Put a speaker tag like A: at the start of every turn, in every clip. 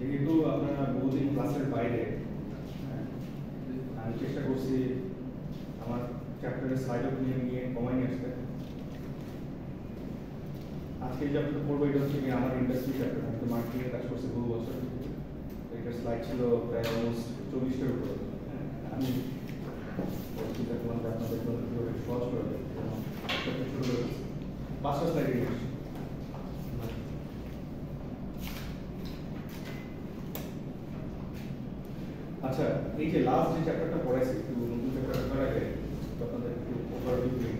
A: যেহেতু আপনারা বহুদিন ক্লাসের বাইরে, আমি চেষ্টা করছি আমার চ্যাপ্টারের স্লাইড নিয়ে কমাই নিয়ে আসতে। আজকে যে আপনারা পড়বো এটা হচ্ছে কি আমার ইন্ডাস্ট্রি চ্যাপ্টার, আমি তো মার্কেটিংয়ে কাজ করছি বহু বছর। এটার স্লাইড ছিল প্রায় অলমোস্ট 40টার উপরে। আমি চিন্তা করলাম যে আপনাদের জন্য কীভাবে সহজ করে দেয়, শুরু করে 5টা স্লাইড নিয়ে আসি। আচ্ছা, এই যে লাস্ট যে চ্যাপ্টারটা পড়াইছি, একটু নতুন চ্যাপ্টারটা করার আগে আপনাদের একটু ওভারভিউ দিই।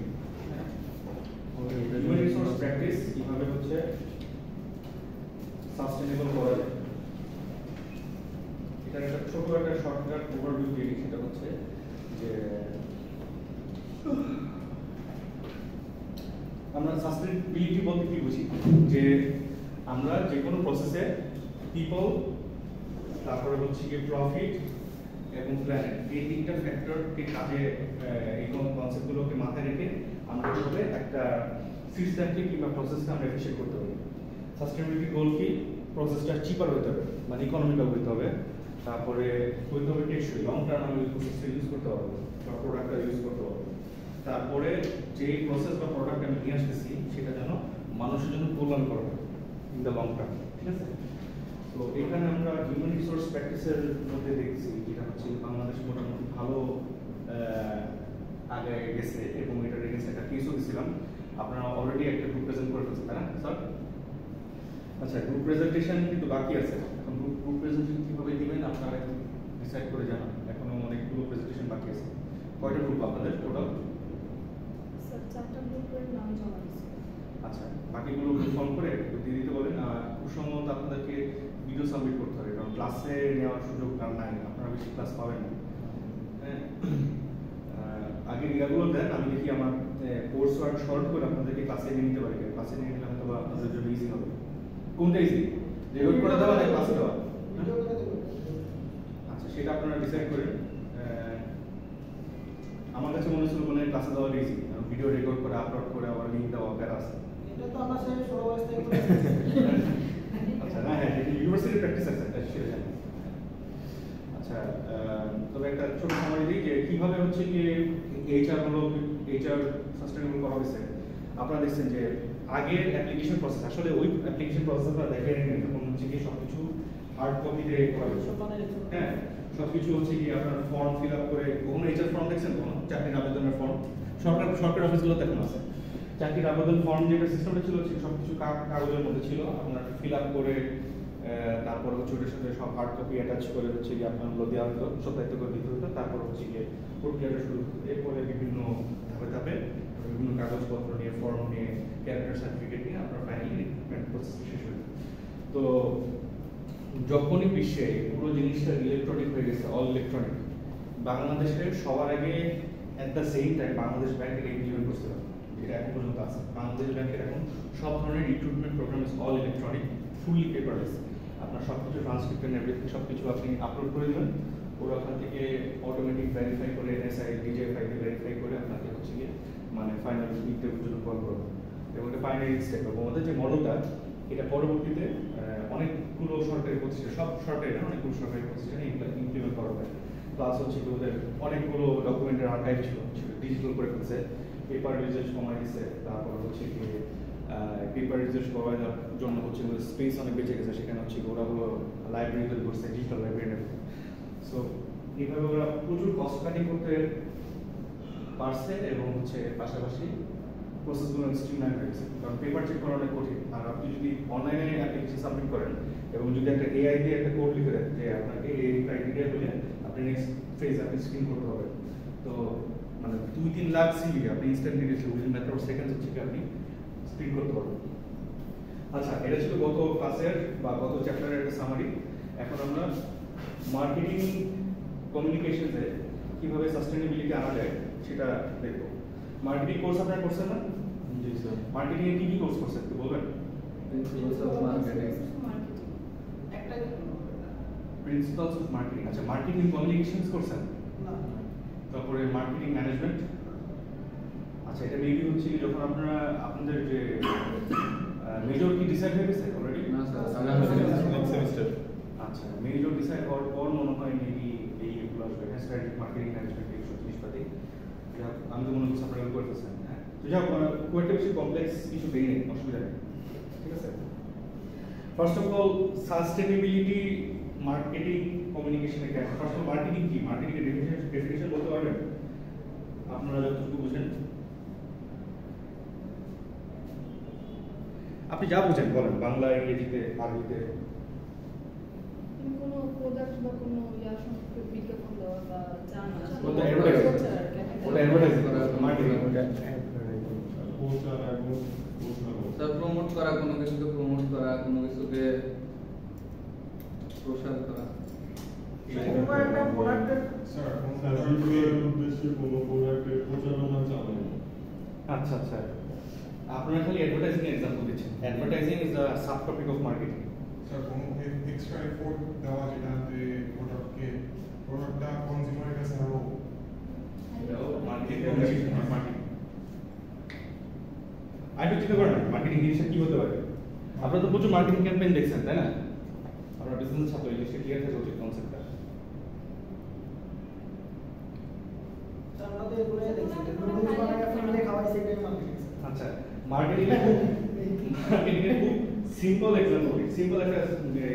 A: হিউম্যান রিসোর্স প্র্যাকটিস কিভাবে হচ্ছে সাস্টেনেবল করা যায়, এটা একটা ছোট একটা শর্টকাট ওভারভিউ দিই। সেটা হচ্ছে যে আমরা সাস্টেনেবিলিটি বলতে কি বুঝি, যে আমরা যে কোনো প্রসেসে পিপল, তারপরে হচ্ছে কি প্রফিট এবং প্ল্যানেট, এই 3টা ফ্যাক্টরকে কাজে, এই কনসেপ্টগুলোকে মাথায় রেখে আমরা কিভাবে একটা সিস্টেমকে কিংবা প্রসেসকে আমরা এফিশিয়েন্ট করতে পারি। সাস্টেনেবিলিটি গোল কি, প্রসেসটা চিপার হতে হবে, মানে ইকোনমিক্যাল হতে হবে, তারপরে হইতে হবে টেকসই, লং টার্ম আমি প্রসেসটা ইউজ করতে পারবো বা প্রোডাক্টটা ইউজ করতে পারবো, তারপরে যে প্রসেস বা প্রোডাক্ট আমি নিয়ে আসতেছি সেটা যেন মানুষের জন্য কল্যাণ করবে ইন দ্য লং টার্ম। ঠিক আছে, তো এখানে আমরা হিউম্যান রিসোর্স প্র্যাকটিসের মধ্যে দেখছি যেটা হচ্ছে বাংলাদেশ মোটামুটি ভালো আগে গেছে, এবং এটার এগেন্সে একটা কেসও দিয়েছিলাম। আপনারা অলরেডি একটা গ্রুপ প্রেজেন্ট করে ফেলছেন, তাই না স্যার? আচ্ছা, গ্রুপ প্রেজেন্টেশন কিন্তু বাকি আছে। এখন গ্রুপ প্রেজেন্টেশন কিভাবে দিবেন আপনারা ডিসাইড করে জানান, এখনো অনেকগুলো প্রেজেন্টেশন বাকি আছে। কয়টা গ্রুপ আপনাদের টোটাল?
B: স্যার 4টা গ্রুপের নাম জমা দিয়েছি।
A: আচ্ছা, বাকিগুলো ফর্ম করে দিয়ে দিতে বলেন। খুব সম্ভবত আপনাদেরকে ভিডিও সাবমিট করতে হবে, কারণ ক্লাসে নেওয়ার সুযোগ আর নাই, আপনারা বেশি ক্লাস পাবেন না। হ্যাঁ, আগে এগুলো দেন, আমি দেখি আমার কোর্স ওয়ার্ক শর্ট করে আপনাদেরকে ক্লাসে নিয়ে নিতে পারি। ক্লাসে নিয়ে নিলে হয়তো আপনাদের জন্য ইজি হবে। কোনটা ইজি, রেকর্ড করে দেওয়া নাকি ক্লাসে দেওয়া? আচ্ছা, সেটা আপনারা ডিসাইড করেন। আমার কাছে মনে হচ্ছিল মানে ক্লাসে দেওয়া ইজি, ভিডিও রেকর্ড করে আপলোড করে আবার লিংক দেওয়া প্যারা আছে।
C: এটা তো আমরা সেই ছোট বয়স থেকে করে
A: আচ্ছা, না হ্যাঁ, এটা ইউনিভার্সিটি প্র্যাকটিস আছে, এটা সেটা জানি। আচ্ছা, তবে একটা ছোট সময় দিই যে কিভাবে হচ্ছে কি এইচআর সাস্টেনেবল করা হয়েছে। আপনারা দেখছেন যে আগের অ্যাপ্লিকেশন প্রসেস, আসলে ওই অ্যাপ্লিকেশন প্রসেস আপনারা দেখেন তখন হচ্ছে কি সবকিছু হার্ড কপিতে করা হয়েছে। হ্যাঁ, সবকিছু হচ্ছে কি আপনার ফর্ম ফিল আপ করে, কখনো এইচআর ফর্ম দেখছেন, কখনো চাকরির আবেদনের ফর্ম, সরকারি অফিসগুলোতে এখন আছে। চাকরির আবেদন ফর্ম যেটা সিস্টেমটা ছিল সবকিছু কাগজের মধ্যে ছিল, আপনার ফিল আপ করে তারপর হচ্ছে ওটার সাথে সব হার্ড কপি অ্যাটাচ করে হচ্ছে গিয়ে আপনার দেওয়া হতো, সত্যায়িত করে দিতে হতো। তারপর হচ্ছে গিয়ে প্রক্রিয়াটা শুরু হতো। এরপরে বিভিন্ন ধাপে ধাপে বিভিন্ন কাগজপত্র নিয়ে, ফর্ম নিয়ে, ক্যারেক্টার সার্টিফিকেট নিয়ে আপনার ফাইনালি রিক্রুটমেন্ট প্রসেস শেষ হতো। তো যখনই বিশ্বে পুরো জিনিসটা ইলেকট্রনিক হয়ে গেছে, অল ইলেকট্রনিক, বাংলাদেশে সবার আগে at the same time Bangladesh bank এটা ইমপ্লিমেন্ট করছিল, যেটা এখন পর্যন্ত আছে। বাংলাদেশ ব্যাংকের এখন সব ধরনের recruitment programme is all electronic, fully paperless. আপনার সব কিছু ট্রান্সক্রিপ্ট এন্ড এভরিথিং সব কিছু আপনি আপলোড করে দেবেন, ওরা ওখান থেকে অটোমেটিক ভেরিফাই করে, এনএসআই ডিজিএফআই তে ভেরিফাই করে আপনাকে হচ্ছে গিয়ে মানে ফাইনাল ইন্টারভিউর জন্য কল করবে। এবং এটা ফাইনালি স্টেপ হবে। আমাদের যে মডেলটা, এটা পরবর্তীতে অনেকগুলো সরকারি প্রতিষ্ঠান, সব সরকারি না, অনেকগুলো সরকারি প্রতিষ্ঠানে ইমপ্লিমেন্ট করা হয়। প্লাস হচ্ছে কি ওদের অনেকগুলো ডকুমেন্টের আর্কাইভ ছিল, ডিজিটাল করে ফেলছে, পেপার রিসার্চ কমাই দিচ্ছে। তারপর হচ্ছে কি পেপার রিসার্চ করার জন্য হচ্ছে স্পেস অনেক বেঁচে গেছে, সেখানে হচ্ছে ওরা হলো লাইব্রেরি তৈরি করছে, ডিজিটাল লাইব্রেরি। সো এইভাবে ওরা প্রচুর কস্ট কাটিং করতে পারছে, এবং হচ্ছে পাশাপাশি প্রসেসগুলো স্ট্রিমলাইন হয়ে গেছে। কারণ পেপার চেক করা অনেক কঠিন, আর আপনি যদি অনলাইনে অ্যাপ্লিকেশন সাবমিট করেন এবং যদি একটা এআই দিয়ে একটা কোড লিখে দেন যে আপনাকে এই ক্রাইটেরিয়া হলে আপনি নেক্সট ফেজ আপনি স্ক্রিন করতে হবে, তো মানে 2-3 লাখ সিভি আপনি instantly within matter of seconds হচ্ছে আপনি স্ক্রিন করতে পারবেন। আচ্ছা, এটা ছিল গত ক্লাসের বা গত চ্যাপ্টারের একটা সামারি। এখন আমরা মার্কেটিং কমিউনিকেশনসে কিভাবে সাস্টেনেবিলিটি আনা যায় সেটা দেখব। মার্কেটিং কোর্স আপনারা করছেন না?
D: জি স্যার।
A: মার্কেটিং এ কি কি কোর্স করছেন একটু বলবেন?
D: Principles of marketing.
C: একটা
A: প্রিন্সিপালস অফ মার্কেটিং। আচ্ছা, মার্কেটিং কমিউনিকেশনস করছেন?
C: না,
A: তারপরে মার্কেটিং ম্যানেজমেন্ট। আচ্ছা, এটা মেবি হচ্ছে কি যখন আপনারা আপনাদের যে মেজর কি ডিসাইড হয়ে গেছে অলরেডি?
D: না স্যার, আগামী সেমিস্টার।
A: আচ্ছা মেজর ডিসাইড হওয়ার পর মনে হয় মেবি এইগুলো আসবে হ্যাঁ স্ট্র্যাটেজিক মার্কেটিং ম্যানেজমেন্ট এই সব জিনিসপাতি আমি তো মনে করছি আপনারা করতেছেন হ্যাঁ তো যাক খুব একটা বেশি কমপ্লেক্স কিছু পেয়ে নেই অসুবিধা নেই ঠিক আছে first of all sustainability marketing কমিউনিকেশনে কেন ফার্স্ট অফ মার্কেটিং কি মার্কেটিং এর ডেফিনেশন বলতে পারবেন আপনারা যতটুকু বুঝেন আপনি যা বুঝেন বলেন বাংলা ইংরেজিতে আরবিতে
B: তুমি কোনো প্রোডাক্ট বা কোনো ইয়া সম্পর্কে বিজ্ঞাপন দেওয়া বা জানা
A: ওটা advertising। ওটা অ্যাডভার্টাইজিং মার্কেটিং ওটা
D: স্যার প্রমোট করা কোনো কিছুকে প্রমোট করা কোনো কিছুকে প্রসার করা
C: কোনো একটা প্রোডাক্টের
A: আচ্ছা আচ্ছা আপনারা খালি অ্যাডভার্টাইজিং এর एग्जांपल দিচ্ছেন advertising is a sub topic of marketing
E: sir কোনো এক্সট্রা এফোর্ট দেওয়া যেটাতে প্রোডাক্টটা কনজিউমারের কাছে আরো
A: এটাও মার্কেটিং মার্কেটিং আইডি চিন্তা করেন মার্কেটিং জিনিসটা কি হতে পারে আপনারা তো প্রচুর মার্কেটিং ক্যাম্পেইন দেখছেন তাই না আপনারা বিজনেস ছাত্র ইংলিশে ক্লিয়ার থাকা উচিত কনসেপ্টটা
C: আমরা তো এগুলো দেখছি নুডলস বানায় ফ্যামিলি খাওয়াইছে এটাই মার্কেটিং
A: আচ্ছা মার্কেটিং এর খুব সিম্পল এক্সাম্পল সিম্পল একটা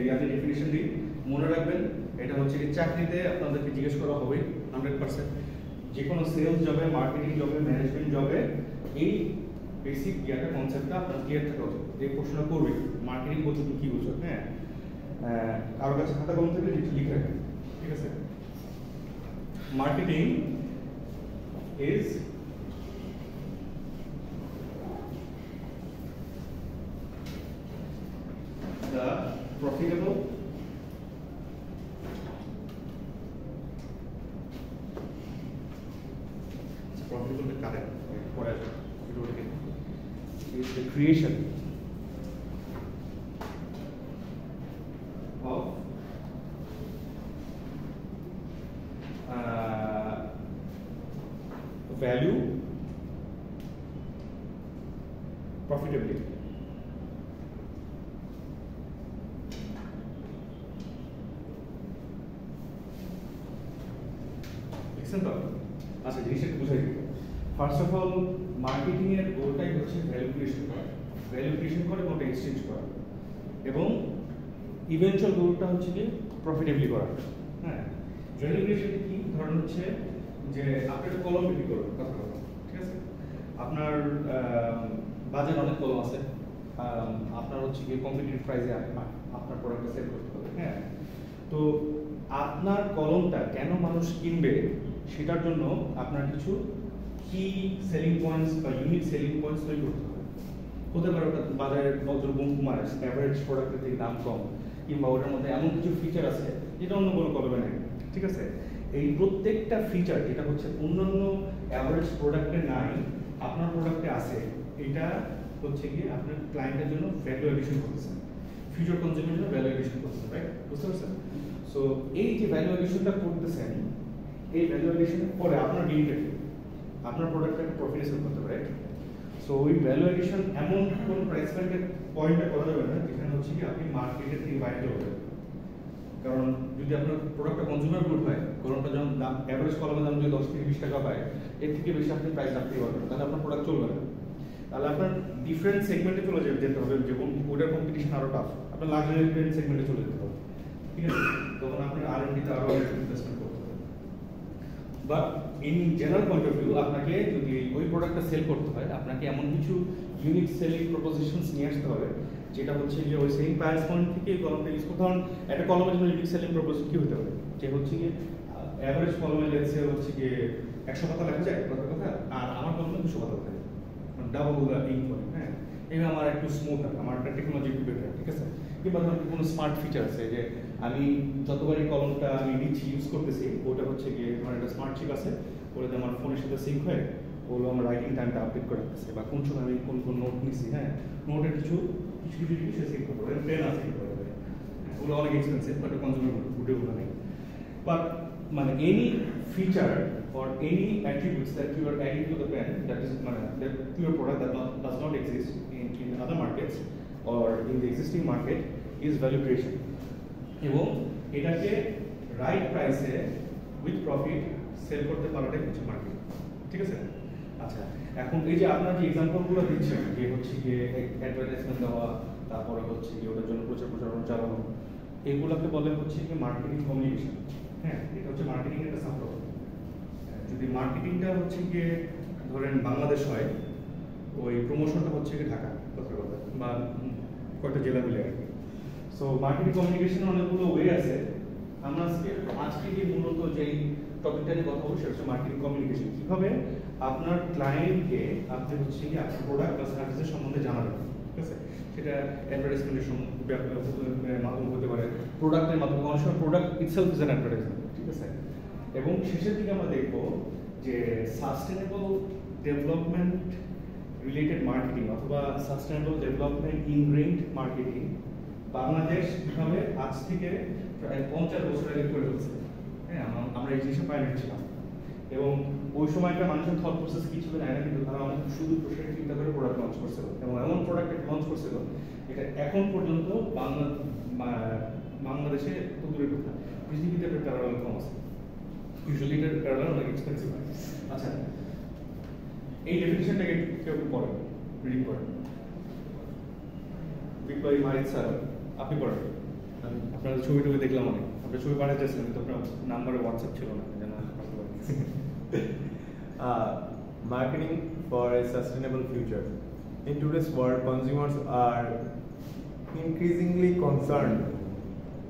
A: ইয়াতে ডেফিনিশন দিই মনে রাখবেন এটা হচ্ছে কি চাকরিতে আপনাদেরকে জিজ্ঞেস করা হবে 100% যে কোনো সেলস জবে মার্কেটিং জবে ম্যানেজমেন্ট জবে এই বেসিক ইয়াটা কনসেপ্টটা আপনার ক্লিয়ার থাকা উচিত এই প্রশ্ন করবে মার্কেটিং বলতে তুমি কি বুঝো হ্যাঁ কারো কাছে খাতা কলম থেকে লিখে রাখেন ঠিক আছে marketing is the profitable the current whatever is the creation of value profitably দেখছেন তো আচ্ছা জিনিসটা একটু বুঝাই দিই ফার্স্ট অফ অল মার্কেটিং এর গোলটাই হচ্ছে ভ্যালু ক্রিয়েশন করা ভ্যালু ক্রিয়েশন করে কোনটা এক্সচেঞ্জ করা এবং ইভেন্চুয়াল গোলটা হচ্ছে কি প্রফিটেবলি করা হ্যাঁ ভ্যালু ক্রিয়েশন কি ধরুন হচ্ছে যে আপনি একটা কলম বিক্রি করবেন কথা কথা ঠিক আছে আপনার বাজারে অনেক কলম আছে আপনার হচ্ছে কি কম্পিটিটিভ প্রাইসে আপনার প্রোডাক্টটা সেল করতে হবে হ্যাঁ তো আপনার কলমটা কেন মানুষ কিনবে সেটার জন্য আপনার কিছু কি সেলিং পয়েন্টস বা ইউনিক সেলিং পয়েন্টস তৈরি করতে হবে হতে পারে ওটা বাজারের বন্ধুমার অ্যাভারেজ প্রোডাক্টের থেকে দাম কম কিংবা ওটার মধ্যে এমন কিছু ফিচার আছে যেটা অন্য কোনো কলমে নেই ঠিক আছে এই প্রত্যেকটা ফিচার যেটা হচ্ছে অন্যান্য অ্যাভারেজ প্রোডাক্টে নাই আপনার প্রোডাক্টে আছে এটা হচ্ছে কি আপনার ক্লায়েন্টের জন্য ভ্যালু এডিশন করতেছেন ফিউচার কনজিউমারের জন্য ভ্যালু এডিশন করতেছেন রাইট বুঝতে পারছেন সো এই যে ভ্যালু এডিশনটা করতেছেন এই ভ্যালু এডিশনের পরে আপনার গেইনটা কি আপনার প্রোডাক্টটাকে প্রফিটে সেল করতে হবে রাইট সো ওই ভ্যালু এডিশন এমন কোন প্রাইস পয়েন্টের পয়েন্টটা করা যাবে না যেখানে হচ্ছে কি আপনি মার্কেটের থেকে বাইরে চলে যাবেন কারণ যদি আপনার প্রোডাক্টটা কনজিউমার গুড হয় কলমটা যখন দাম অ্যাভারেজ কলমের দাম যদি 10 থেকে 20 টাকা পায় এর থেকে বেশি আপনি প্রাইস রাখতে পারবেন তাহলে আপনার প্রোডাক্ট চলবে না তাহলে আপনার ডিফারেন্ট সেগমেন্টে চলে যেতে হবে যেমন ওটার কম্পিটিশন আরো টাফ আপনার লাক্সারি সেগমেন্টে চলে যেতে হবে ঠিক আছে তখন আপনার R&D তে আরো ইনভেস্টমেন্ট করতে হবে বা in general point of view আপনাকে যদি ওই প্রোডাক্টটা সেল করতে হয় আপনাকে এমন কিছু ইউনিক সেলিং প্রপোজিশনস নিয়ে আসতে হবে যেটা হচ্ছে যে ওই সেম প্রাইস পয়েন্ট থেকে এই কলমটা ইউজ করতে কারণ একটা কলমের জন্য ইউনিক সেলিং প্রপোজিশন কি হতে হবে যে হচ্ছে কি অ্যাভারেজ কলমে লেটসে হচ্ছে কি 100 পাতা লেখা যায় কথা কথা আর আমার কলমে 200 পাতা লেখা যায় মানে ডাবল ইঙ্ক করে হ্যাঁ এইভাবে আমার একটু স্মুথ হয় আমার একটা টেকনোলজি একটু বেটার ঠিক আছে কিংবা ধরুন কোনো স্মার্ট ফিচার আছে যে আমি যতবারই কলমটা আমি নিচ্ছি ইউজ করতেছি ওটা হচ্ছে গিয়ে আমার একটা স্মার্ট চিপ আছে ওটাতে আমার ফোনের সাথে সিঙ্ক হয়ে ওগুলো আমার রাইটিং টাইমটা আপডেট করে রাখতেছে বা কোন সময় আমি কোন কোন নোট নিচ্ছি হ্যাঁ নোটের কিছু সে সিঙ্ক করতে পারে পেন আছে ওগুলো অনেক এক্সপেন্সিভ বাট কনজিউমার গুডে ওগুলো নেই বাট মানে any feature or any attributes that you are adding to the pen that is that to your product that does not exist in other markets or in the existing market is value creation এবং এটাকে right প্রাইসে with profit sell করতে পারাটাই হচ্ছে marketing. ঠিক আছে? আচ্ছা, এখন এই যে আপনার যে এক্সাম্পলগুলো দিচ্ছেন যে হচ্ছে গিয়ে অ্যাডভার্টাইজমেন্ট দেওয়া, তারপরে হচ্ছে গিয়ে ওটার জন্য প্রচারণা চালানো, এগুলোকে বলে হচ্ছে কি মার্কেটিং কমিউনিকেশন। হ্যাঁ, এটা হচ্ছে মার্কেটিং এর একটা সাবটপ। যদি মার্কেটিংটা হচ্ছে গিয়ে ধরেন বাংলাদেশ হয়, ওই প্রমোশনটা হচ্ছে গিয়ে ঢাকা কথার কথা, বা কয়েকটা জেলা মিলে আর কি। সো মার্কেটিং কমিউনিকেশনের অনেকগুলো ওয়ে আছে। আমরা আজকে যে মূলত যেই টপিকটা নিয়ে কথা বলছি সেটা হচ্ছে মার্কেটিং কমিউনিকেশন। কিভাবে আপনার ক্লায়েন্টকে আপনি হচ্ছে কি আপনার প্রোডাক্ট বা সার্ভিসের সম্বন্ধে জানাবেন। ঠিক আছে? সেটা অ্যাডভার্টাইজমেন্টের মাধ্যমে হতে পারে, প্রোডাক্টের মাধ্যমে, অনেক সময় product itself is an advertisement. ঠিক আছে? এবং শেষের দিকে আমরা দেখবো যে সাস্টেনেবল ডেভেলপমেন্ট রিলেটেড মার্কেটিং অথবা সাস্টেনেবল ডেভেলপমেন্ট ইনগ্রেইনড মার্কেটিং বাংলাদেশ কিভাবে আজ থেকে প্রায় 50 বছর আগে করে ফেলছে। হ্যাঁ, আমরা এই জিনিসটা পাইলট ছিলাম, এবং ওই সময়কার মানুষের থট প্রসেস কি ছিল না, কিন্তু তারা অনেক শুধু প্রসারিত চিন্তা করে প্রোডাক্ট লঞ্চ করছিল, এবং এমন প্রোডাক্ট লঞ্চ করছিল এটা এখন পর্যন্ত বাংলাদেশে দূরের কথা পৃথিবীতে প্যারালাল কম আছে। ইউজুয়ালি এটার প্যারালাল অনেক এক্সপেন্সিভ হয়। আচ্ছা, এই ডেফিনিশনটাকে কেউ একটু পড়েন, রিডিং করেন। বিপ্লবী মাহিদ স্যার, আপনি পড়েন। আপনার ছবি টবি দেখলাম অনেক, আপনার ছবি পাঠাতে চাইছিলেন কিন্তু আপনার নাম্বারে হোয়াটসঅ্যাপ ছিল না, যেন
F: Marketing for a sustainable future. In today's world, consumers are increasingly concerned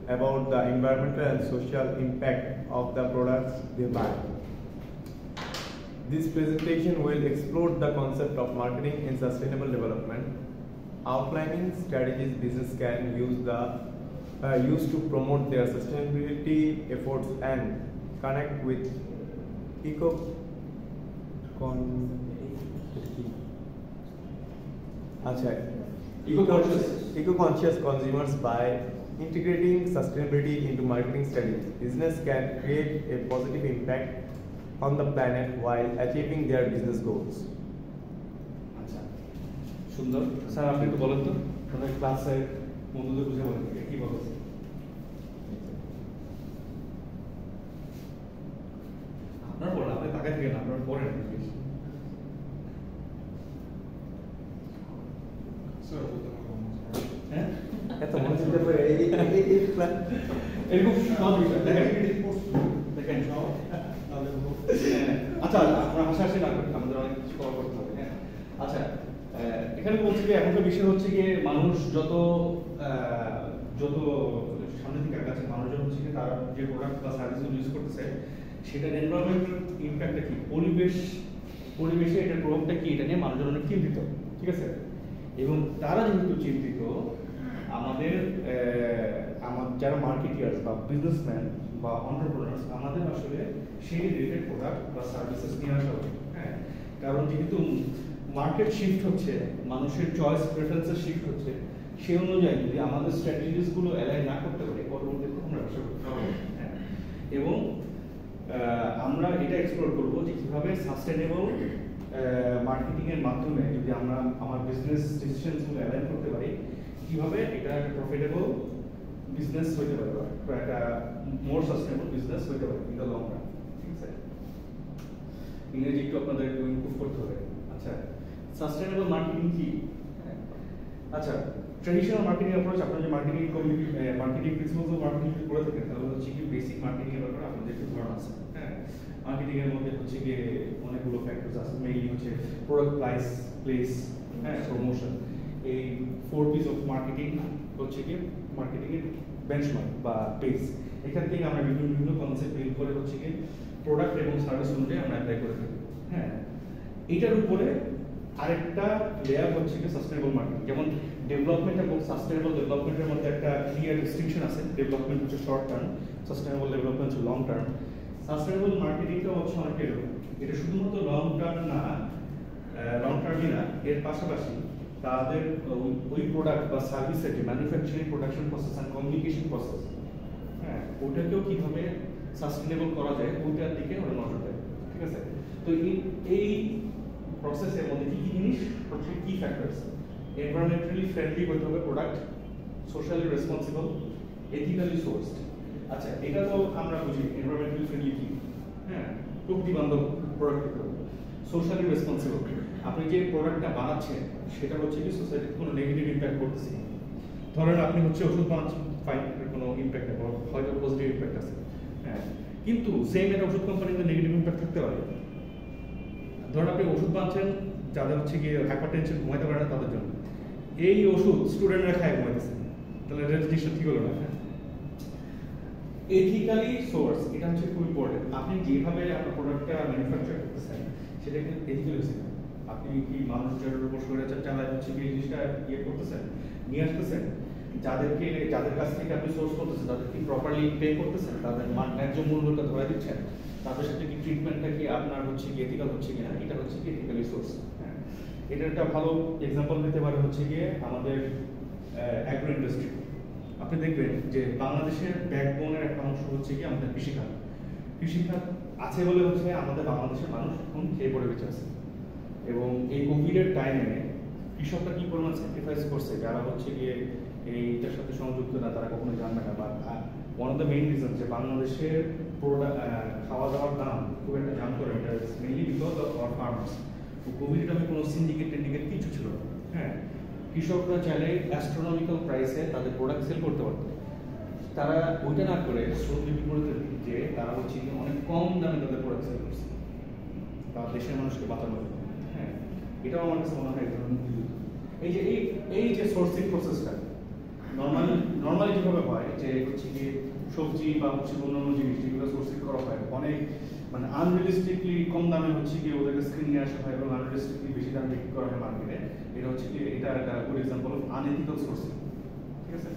F: about the environmental and social impact of the products they buy. This presentation will explore the concept of marketing in sustainable development, outlining strategies business can use to promote their sustainability efforts and connect with eco-conscious consumers. By integrating sustainability into marketing strategies, business can create a positive impact on the planet while achieving their business goals.
A: আচ্ছা, সুন্দর sir, আপনি একটু বলেন তো আপনার ক্লাসে বন্ধুদের বুঝে বলেন কি বলছে। আপনার পড়েন, আপনি তাকাই থেকে না, আপনার পড়েন।
E: স্যার বলতে পারবো না।
A: হ্যাঁ,
F: এত মনে চিন্তা করে
A: এরকম সহজ বিষয় দেখেন, দেখেন আচ্ছা, আমরা হাসাহাসি না করি, আমাদের অনেক কিছু কভার করতে হবে। হ্যাঁ, আচ্ছা, এখানে বলছি যে এখনকার বিষয় হচ্ছে গিয়ে মানুষ যত সামনের দিকে কাছে মানুষজন হচ্ছে কি তার যে প্রোডাক্ট বা সার্ভিসগুলো ইউজ করতেছে সেটার এনভায়রনমেন্টাল ইম্প্যাক্টটা কি, পরিবেশে এটার প্রভাবটা কি, এটা নিয়ে মানুষজন অনেক চিন্তিত। ঠিক আছে? এবং তারা যেহেতু চিন্তিত, আমাদের যারা মার্কেটিয়ার্স বা বিজনেসম্যান বা এন্টারপ্রেনার্স, আমাদের আসলে সেই রিলেটেড প্রোডাক্ট বা সার্ভিসেস নিয়ে আসা উচিত। হ্যাঁ, কারণ যেহেতু মার্কেট শিফট হচ্ছে, মানুষের চয়েস প্রেফারেন্সের শিফট হচ্ছে, সেই অনুযায়ী যদি আমাদের স্ট্র্যাটেজিসগুলো অ্যালাইন না করতে পারি, পরবর্তীতে আমরা ব্যবসা করতে পারবো। হ্যাঁ, এবং আমরা এটা এক্সপ্লোর করবো যে কিভাবে সাস্টেনেবল মার্কেটিং এর মাধ্যমে যদি আমরা আমার বিজনেস ডিসিশনসগুলো অ্যালাইন করতে পারি, কিভাবে এটা একটা প্রফিটেবল বিজনেস হইতে পারে বা একটা মোর সাস্টেনেবল বিজনেস হইতে পারে ইন দ্য লং রান। ঠিক আছে? ইংরেজি একটু আপনাদের ইমপ্রুভ করতে হবে। আচ্ছা, সাস্টেনেবল মার্কেটিং কি? আচ্ছা, ট্রেডিশনাল মার্কেটিং অ্যাপ্রোচ, আপনারা যে মার্কেটিং প্রিন্সিপালস অফ মার্কেটিং করে থাকেন, তাহলে হচ্ছে কি বেসিক মার্কেটিং এর ব্যাপারে আপনাদের একটু ধারণা আছে। হ্যাঁ, মার্কেটিং এর মধ্যে হচ্ছে গিয়ে অনেকগুলো ফ্যাক্টরস আছে, মেইনলি হচ্ছে প্রোডাক্ট, প্লেস, হ্যাঁ, প্রমোশন। এই 4 পিস অফ মার্কেটিং হচ্ছে গিয়ে মার্কেটিং এর বেঞ্চমার্ক বা বেস। এখান থেকে আমরা বিভিন্ন কনসেপ্ট বিল্ড করে হচ্ছে গিয়ে প্রোডাক্ট এবং সার্ভিস অনুযায়ী আমরা অ্যাপ্লাই করে থাকি। হ্যাঁ, এটার উপরে আরেকটা লেয়ার হচ্ছে কি সাস্টেনেবল মার্কেটিং। যেমন ডেভেলপমেন্ট এবং সাস্টেনেবল ডেভেলপমেন্টের মধ্যে একটা ক্লিয়ার ডিস্টিংশন আছে। ডেভেলপমেন্ট হচ্ছে শর্ট টার্ম, সাস্টেনেবল ডেভেলপমেন্ট হচ্ছে লং টার্ম। সাস্টেনেবল মার্কেটিংটা হচ্ছে অনেক এরকম, এটা শুধুমাত্র লং টার্মই না, এর পাশাপাশি তাদের ওই প্রোডাক্ট বা সার্ভিসের যে ম্যানুফ্যাকচারিং, প্রোডাকশন প্রসেস আর কমিউনিকেশন প্রসেস, হ্যাঁ, ওটাকেও কিভাবে সাস্টেনেবল করা যায় ওইটার দিকে ওরা নজর দেয়। ঠিক আছে? তো এই প্রসেসের মধ্যে কি কি জিনিস হচ্ছে, কি ফ্যাক্টরস, এনভায়রনমেন্টালি ফ্রেন্ডলি হতে হবে প্রোডাক্ট, সোশ্যালি রেসপন্সিবল, এথিক্যালি সোর্সড। আচ্ছা, এটা তো আমরা বুঝি এনভায়রনমেন্টালি ফ্রেন্ডলি কি, হ্যাঁ, প্রকৃতি বান্ধব প্রোডাক্ট, সোশ্যালি রেসপন্সিবল। আপনি যে প্রোডাক্টটা বানাচ্ছেন সেটা হচ্ছে কি সোসাইটিতে কোনো নেগেটিভ ইম্প্যাক্ট করতেছে। ধরেন আপনি হচ্ছে ওষুধ বানাচ্ছেন, ফাইন, কোনো ইম্প্যাক্ট নেই, হয়তো পজিটিভ ইম্প্যাক্ট আছে, হ্যাঁ, কিন্তু সেম একটা ওষুধ কোম্পানিতে নেগেটিভ ইম্প্যাক্ট থাকতে পারে। ধরেন আপনি ওষুধ বানাচ্ছেন যাদের হচ্ছে গিয়ে হাইপারটেনশন, ঘুমাইতে পারে না তাদের জন্য, এই ওষুধ স্টুডেন্টরা খায় ঘুমাইতেছে, তাহলে এটা জিনিসটা ঠিক হলো না। এথিক্যালি সোর্স, এটা হচ্ছে খুব ইম্পর্টেন্ট। আপনি যেভাবে আপনার প্রোডাক্টটা ম্যানুফ্যাকচার করতেছেন সেটা কিন্তু এথিক্যালি হচ্ছে। আপনি কি মানুষের উপর স্বৈরাচার চালায় হচ্ছে কি এই জিনিসটা ইয়ে করতেছেন, নিয়ে আসতেছেন, যাদের কাছ থেকে আপনি সোর্স করতেছেন তাদের কি প্রপারলি পে করতেছেন, তাদের ন্যায্য মূল্যটা ধরে দিচ্ছেন, তাদের সাথে কি ট্রিটমেন্টটা কি আপনার হচ্ছে কি এথিক্যাল হচ্ছে কিনা, এটা হচ্ছে কি এথিক্যালি সোর্স। হ্যাঁ, এটা একটা ভালো এক্সাম্পল দিতে পারে হচ্ছে গিয়ে আমাদের অ্যাগ্রো ইন্ডাস্ট্রি। আপনি দেখবেন যে বাংলাদেশের ব্যাকবোনের একটা অংশ হচ্ছে কি আমাদের কৃষিখাত। কৃষিখাত আছে বলে হচ্ছে আমাদের বাংলাদেশের মানুষ এখন খেয়ে পড়ে বেঁচে আছে। এবং এই কোভিডের টাইমে কৃষকরা কি পরিমাণ স্যাক্রিফাইস করছে, যারা হচ্ছে গিয়ে এইটার সাথে সংযুক্ত না তারা কখনো জানবে না। বা one of the main reason যে বাংলাদেশের খাওয়া দাওয়ার দাম খুব একটা জাম করে, এটা mainly because of our farmers. Covid টাইমে কোনো সিন্ডিকেট টিন্ডিকেট কিছু ছিল না, হ্যাঁ, কৃষকরা চাইলে অ্যাস্ট্রোনমিক্যাল প্রাইসে তাদের প্রোডাক্ট সেল করতে পারত। তারা ওইটা না করে শ্রমিক বিপরীতের দিক যে তারা হচ্ছে অনেক কম দামে তাদের প্রোডাক্ট সেল করছে তারা দেশের মানুষকে বাঁচানোর জন্য। হ্যাঁ, এটাও আমার কাছে মনে হয় এই যে সোর্সিং প্রসেসটা নর্মালি যেভাবে হয় যে হচ্ছে কি সবজি বা হচ্ছে অন্যান্য জিনিস যেগুলো সোর্সিং করা হয় অনেক মানে আনরিয়েলিস্টিকলি কম দামে হচ্ছে কি ওদেরকে স্ক্রিন নিয়ে আসা হয় এবং আনরিয়েলিস্টিকলি বেশি দামে বিক্রি করা হয় মার্কেটে। এটা হচ্ছে কি এটা একটা good example of unethical sourcing, ঠিক আছে?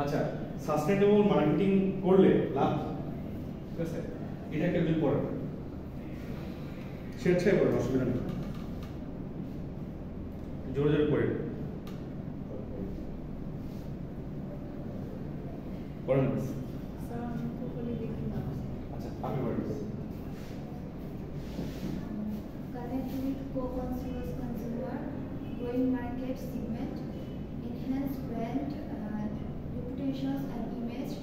A: আচ্ছা, সাস্টেনেবল মার্কেটিং করলে লাভ, ঠিক আছে, এটা একটা দুই পড়ে স্বেচ্ছায় পড়ে, অসুবিধা নেই, জোরে জোরে পড়ে পড়েন।
B: স্যার আমি প্রপারলি দেখি না।
A: আচ্ছা, আমি পড়ে
G: Connect with co-consumers, growing market segment, enhance brand reputations and image,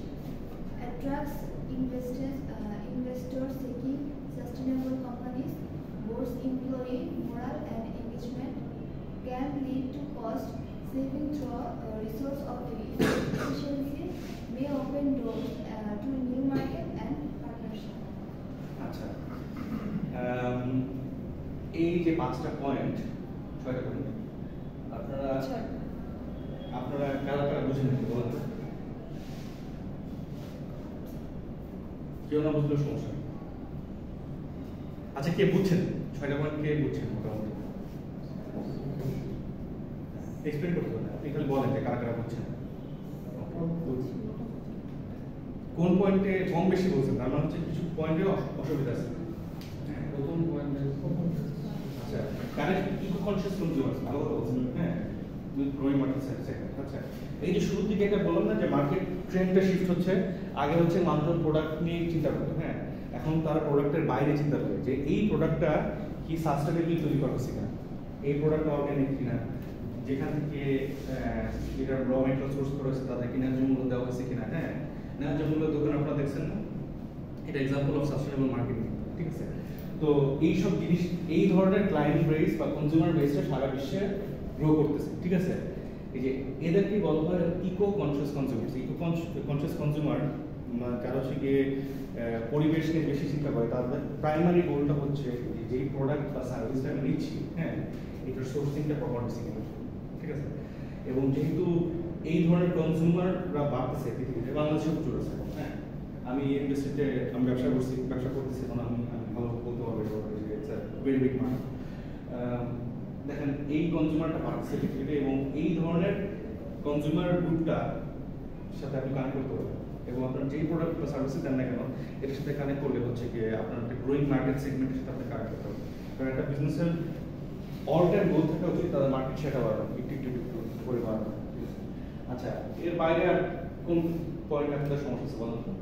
G: attracts investors seeking sustainable companies, boosts employee morale and engagement, can lead to cost saving through resource efficiency, may open doors to new market and partnership.
A: আচ্ছা, এই যে পাঁচটা point, ছয়টা point আপনারা কারা কারা বুঝে নিতে বলেন? কেউ না বুঝলেও সমস্যা নেই। আচ্ছা, কে বুঝছেন ছয়টা পয়েন্ট? কে বুঝছেন মোটামুটি? এক্সপ্লেন করতে হবে, আপনি খালি বলেন যে কারা কারা বুঝছেন। কোন পয়েন্টে কম বেশি বলছেন? তার মানে হচ্ছে কিছু পয়েন্টে অসুবিধা আছে।
D: প্রথম পয়েন্টে
A: আচ্ছা, কানেক্ট ইকো কনসিয়াস কনজিউমার্স, ভালো কথা বলছেন, হ্যাঁ, উইথ গ্রোইং মার্কেট সেগমেন্ট। আচ্ছা, এই যে শুরুর দিকে একটা বললাম না যে মার্কেট ট্রেন্ডটা শিফট হচ্ছে, আগে হচ্ছে মানুষজন প্রোডাক্ট নিয়ে চিন্তা করতো, হ্যাঁ, এখন তারা প্রোডাক্টের বাইরে চিন্তা করে যে এই প্রোডাক্টটা কি সাস্টেনেবলি তৈরি করা হচ্ছে কিনা, এই প্রোডাক্টটা অর্গানিক কিনা, যেখান থেকে এটা র মেটেরিয়াল সোর্স করা হয়েছে তাদেরকে ন্যায্য মূল্য দেওয়া হয়েছে কিনা। হ্যাঁ, ন্যায্য মূল্য দোকান আপনারা দেখছেন না, এটা এক্সাম্পল অফ সাস্টেনেবল মার্কেটিং, ঠিক আছে? তো এইসব জিনিস, এই ধরনের ক্লায়েন্ট বেস বা কনজিউমার বেসটা সারা বিশ্বে গ্রো করতেছে, ঠিক আছে? এই যে এদেরকে বলা হয় eco conscious consumer. Eco conscious consumer যারা হচ্ছে গিয়ে পরিবেশ নিয়ে বেশি চিন্তা করে, তাদের প্রাইমারি গোলটা হচ্ছে যেই প্রোডাক্ট বা সার্ভিসটা আমি নিচ্ছি, হ্যাঁ, এটার সোর্সিংটা প্রপার হচ্ছে কিনা, ঠিক আছে? এবং যেহেতু এই ধরনের কনজিউমাররা বাড়তেছে পৃথিবীতে, বাংলাদেশে প্রচুর আছে, হ্যাঁ, আমি ইন্ডাস্ট্রিতে আমি ব্যবসা করতেছি, এখন আমি ভালো বলতে পারবো যে it's a very big market. দেখেন এই কনজিউমারটা বাড়ছে পৃথিবীতে এবং এই ধরনের কনজিউমার গ্রুপটা সাথে আপনি কানেক্ট করতে পারবেন এবং আপনার যেই প্রোডাক্ট বা সার্ভিসেস দেন না কেন এটার সাথে কানেক্ট করলে হচ্ছে গিয়ে আপনার একটা গ্রোয়িং মার্কেট সেগমেন্টের সাথে আপনি কানেক্ট করতে পারবেন। কারণ একটা বিজনেসের অল টাইম গোল থাকা উচিত তাদের মার্কেট শেয়ারটা বাড়ানো, একটু করে বাড়ানো। আচ্ছা, এর বাইরে আর কোন পয়েন্ট আপনাদের সমস্যা বলেন তো?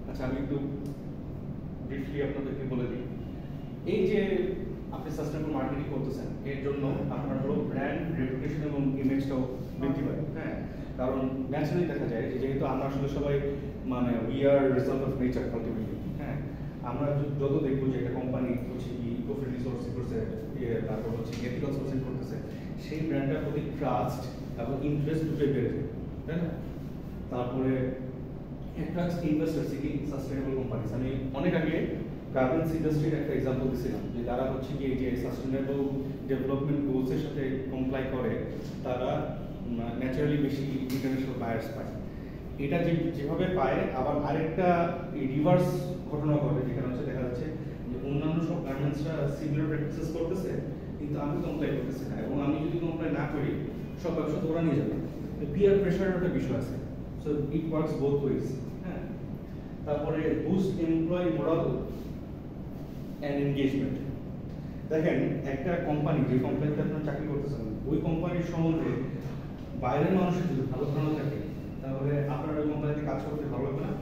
A: আচ্ছা, আমি একটু ব্রিফলি আপনাদেরকে বলে দিই। এই যে আপনি সাস্টেনেবল মার্কেটিং করতেছেন, এর জন্য আপনার হলো ব্র্যান্ড রেপুটেশন এবং ইমেজটাও বৃদ্ধি পায়। হ্যাঁ, কারণ ন্যাচারালি দেখা যায় যে যেহেতু আমরা আসলে সবাই মানে we are result of nature ultimately. হ্যাঁ, আমরা যত দেখবো যে একটা কোম্পানি হচ্ছে কি ইকো ফ্রেন্ডলি সোর্স করছে, তারপর হচ্ছে এথিক্যাল সোর্সিং করতেছে, সেই ব্র্যান্ডটার প্রতি ট্রাস্ট এবং ইন্টারেস্ট দুটোই বেড়ে যায়, তাই না? তারপরে attracts investor seeking sustainable companies. আমি অনেক আগে গার্মেন্টস ইন্ডাস্ট্রির একটা এক্সাম্পল দিয়েছিলাম যে তারা হচ্ছে কি যে সাস্টেনেবল ডেভেলপমেন্ট গোলসের সাথে কমপ্লাই করে, তারা ন্যাচারালি বেশি ইন্টারন্যাশনাল বায়ার্স পায়। এটা যেভাবে পায়, আবার আরেকটা রিভার্স ঘটনা ঘটে, যেখানে হচ্ছে দেখা যাচ্ছে যে অন্যান্য সব গার্মেন্টসরা সিমিলার প্র্যাকটিসেস করতেছে, কিন্তু আমি কমপ্লাই করতেছি না, এবং আমি যদি কমপ্লাই না করি সব ব্যবসা তো ওরা নিয়ে যাবে। পিয়ার প্রেশারের একটা বিষয় আছে, so it works both wedge. হ্যাঁ, তারপরে boost employee moral and engagement. দেখেন, একটা কোম্পানি, যে কোম্পানিতে আপনারা চাকরি করতেছেন, ওই কোম্পানির সম্বন্ধে বাইরের মানুষের যদি ভালো ধারণা থাকে, তাহলে আপনার ওই কোম্পানিতে কাজ করতে ভালো লাগবে না।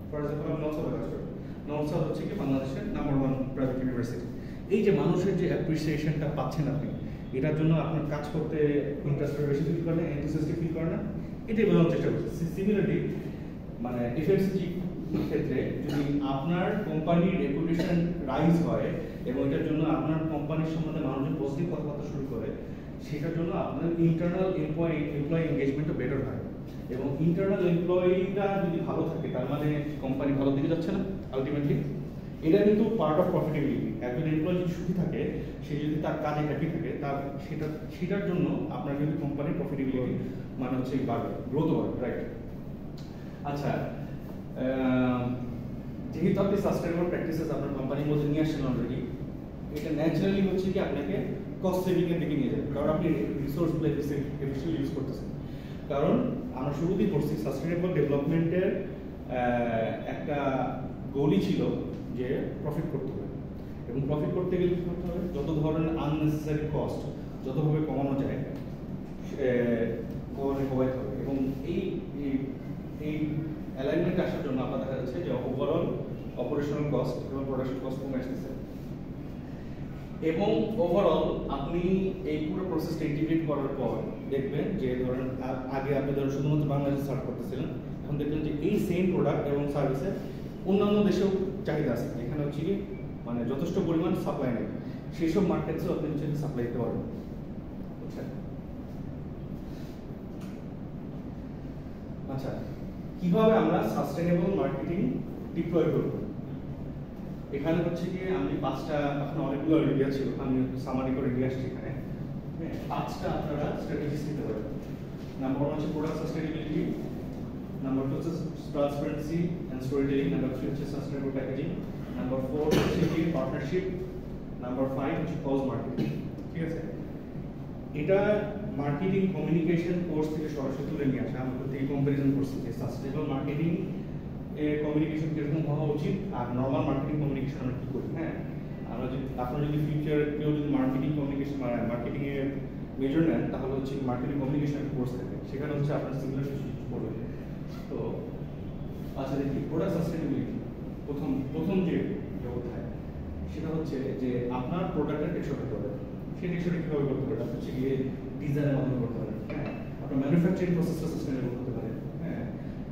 A: ফর এক্সাম্পল, আমি নর্থ সাউথে কাজ করি। নর্থ সাউথ হচ্ছে কি বাংলাদেশের নাম্বার 1 প্রাইভেট ইউনিভার্সিটি। এই যে মানুষের যে অ্যাপ্রিসিয়েশনটা পাচ্ছেন আপনি, এটার জন্য আপনার কাজ করতে ইন্টারেস্টেড বেশি ফিল করেন, এনথুসিয়াস্টিক ফিল করেন না, এটাই বোঝানোর চেষ্টা করছি। সিমিলারলি মানে এফএমসিজি ক্ষেত্রে যদি আপনার কোম্পানির রেপুটেশন রাইজ হয় এবং এটার জন্য আপনার কোম্পানির সম্বন্ধে মানুষজন পজিটিভ কথাবার্তা শুরু করে, সেটার জন্য আপনার ইন্টারনাল এমপ্লয়ি এঙ্গেজমেন্টটা বেটার হয়। এবং ইন্টারনাল এমপ্লয়িরা যদি ভালো থাকে, তার মানে কোম্পানি ভালো দিকে যাচ্ছে না আলটিমেটলি। এটা কিন্তু পার্ট অফ প্রফিটেবিলিটি। একজন এমপ্লয়ি যদি সুখী থাকে, সে যদি তার কাজে হ্যাপি থাকে, তার সেটার জন্য আপনার কিন্তু কোম্পানির প্রফিটেবিলিটি মানে হচ্ছে বাড়বে, গ্রোথ বাড়বে, রাইট? আচ্ছা, যেহেতু আপনি সাস্টেনেবল প্র্যাকটিসেস আপনার কোম্পানির মধ্যে নিয়ে আসছেন অলরেডি, এটা ন্যাচারালি হচ্ছে কি আপনাকে কস্ট সেভিং এর দিকে নিয়ে যাবে, কারণ আপনি রিসোর্সগুলো এফিশিয়েন্টলি ইউজ করতেছেন। কারণ আমরা শুরুতেই পড়ছি সাস্টেনেবল ডেভেলপমেন্টের একটা গোলই ছিল যে প্রফিট করতে হবে, এবং প্রফিট করতে গেলে কি করতে হবে, যত ধরনের আননেসেসারি কস্ট যতভাবে কমানো যায় কমাইতে হবে। এবং এই অ্যালাইনমেন্ট আসার জন্য আপনার দেখা যাচ্ছে যে ওভারঅল অপারেশনাল কস্ট এবং প্রোডাকশন কস্ট কমে আসতেছে, এবং ওভারঅল আপনি এই পুরো প্রসেসটা ইন্টিগ্রেট করার পর দেখবেন যে ধরেন আগে আপনি ধরেন শুধুমাত্র বাংলাদেশে সার্ভ করতেছিলেন, এখন দেখবেন যে এই সেম প্রোডাক্ট এবং সার্ভিসের অন্যান্য দেশেও চাহিদা আছে, যেখানে হচ্ছে কি মানে যথেষ্ট পরিমাণ সাপ্লাই নেই, সেই সব মার্কেটসেও আপনি হচ্ছে সাপ্লাই দিতে পারবেন। আচ্ছা, কিভাবে আমরা সাস্টেনেবল মার্কেটিং ডিপ্লয় করব? এখানে হচ্ছে কি আমি 5টা, এখন অনেকগুলো আইডিয়া ছিল, আমি সামারি করে নিয়ে আসছি এখানে। 5টা আপনারা স্ট্র্যাটেজিস নিতে পারেন। নাম্বার 1 হচ্ছে প্রোডাক্ট সাস্টেনেবিলিটি, নাম্বার 2 হচ্ছে transparency and storytelling, number 3 হচ্ছে সাস্টেনেবল প্যাকেজিং, নাম্বার 4 হচ্ছে কি পার্টনারশিপ, নাম্বার 5 হচ্ছে কজ মার্কেটিং। ঠিক আছে, এটা মার্কেটিং কমিউনিকেশন কোর্স থেকে সরাসরি তুলে নিয়ে আসা। আমরা এই কম্পারিজন করছি যে সাস্টেনেবল মার্কেটিং কমিউনিকেশন কিরকম হওয়া উচিত আর নর্মাল মার্কেটিং কমিউনিকেশন আমরা কি করি। হ্যাঁ, আমরা যদি আপনারা যদি ফিউচার কেউ যদি মার্কেটিং কমিউনিকেশন মার্কেটিং এর মেজর নেন, তাহলে হচ্ছে মার্কেটিং কমিউনিকেশন একটা কোর্স থাকে, সেখানে হচ্ছে আপনার সিমিলার কিছু পড়বে। তো আচ্ছা, দেখি প্রোডাক্ট সাস্টেনেবিলিটি প্রথম যে অধ্যায়, সেটা হচ্ছে যে আপনার প্রোডাক্টের টেকসই হতে হবে। সেই টেকসই কীভাবে করতে পারেন? হচ্ছে গিয়ে ডিজাইনের মাধ্যমে করতে পারেন। হ্যাঁ, আপনার ম্যানুফ্যাকচারিং প্রসেসটা সাস্টেনেবল হতে পারে। হ্যাঁ,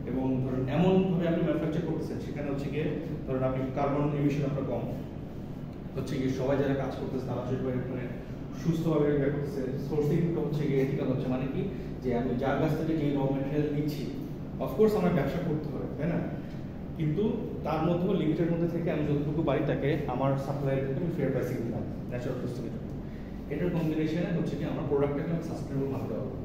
A: এবং ধরুন এমনভাবে আপনি ম্যানুফ্যাকচার করতেছেন, সেখানে হচ্ছে গিয়ে ধরুন আপনি কার্বন এমিশন আপনার কম, হচ্ছে গিয়ে সবাই যারা কাজ করতেছে তারা সেভাবে মানে সুস্থভাবে ব্যবহার করতেছে, সোর্সিংটা হচ্ছে গিয়ে এথিক্যাল হচ্ছে, মানে কি যে আমি যার কাছ থেকে যে র মেটেরিয়াল নিচ্ছি, অফকোর্স আমার ব্যবসা করতে হবে, তাই না? কিন্তু তার মধ্যেও লিমিটের মধ্যে থেকে আমি যতটুকু পারি তাকে আমার সাপ্লাইয়ের থেকে আমি ফেয়ার প্রাইসিং দিলাম ন্যাচারাল সোর্সিংয়ের জন্য। এটার কম্বিনেশনে হচ্ছে কি আমরা প্রোডাক্টটাকে আমি সাস্টেনেবল ভাবতে হবে।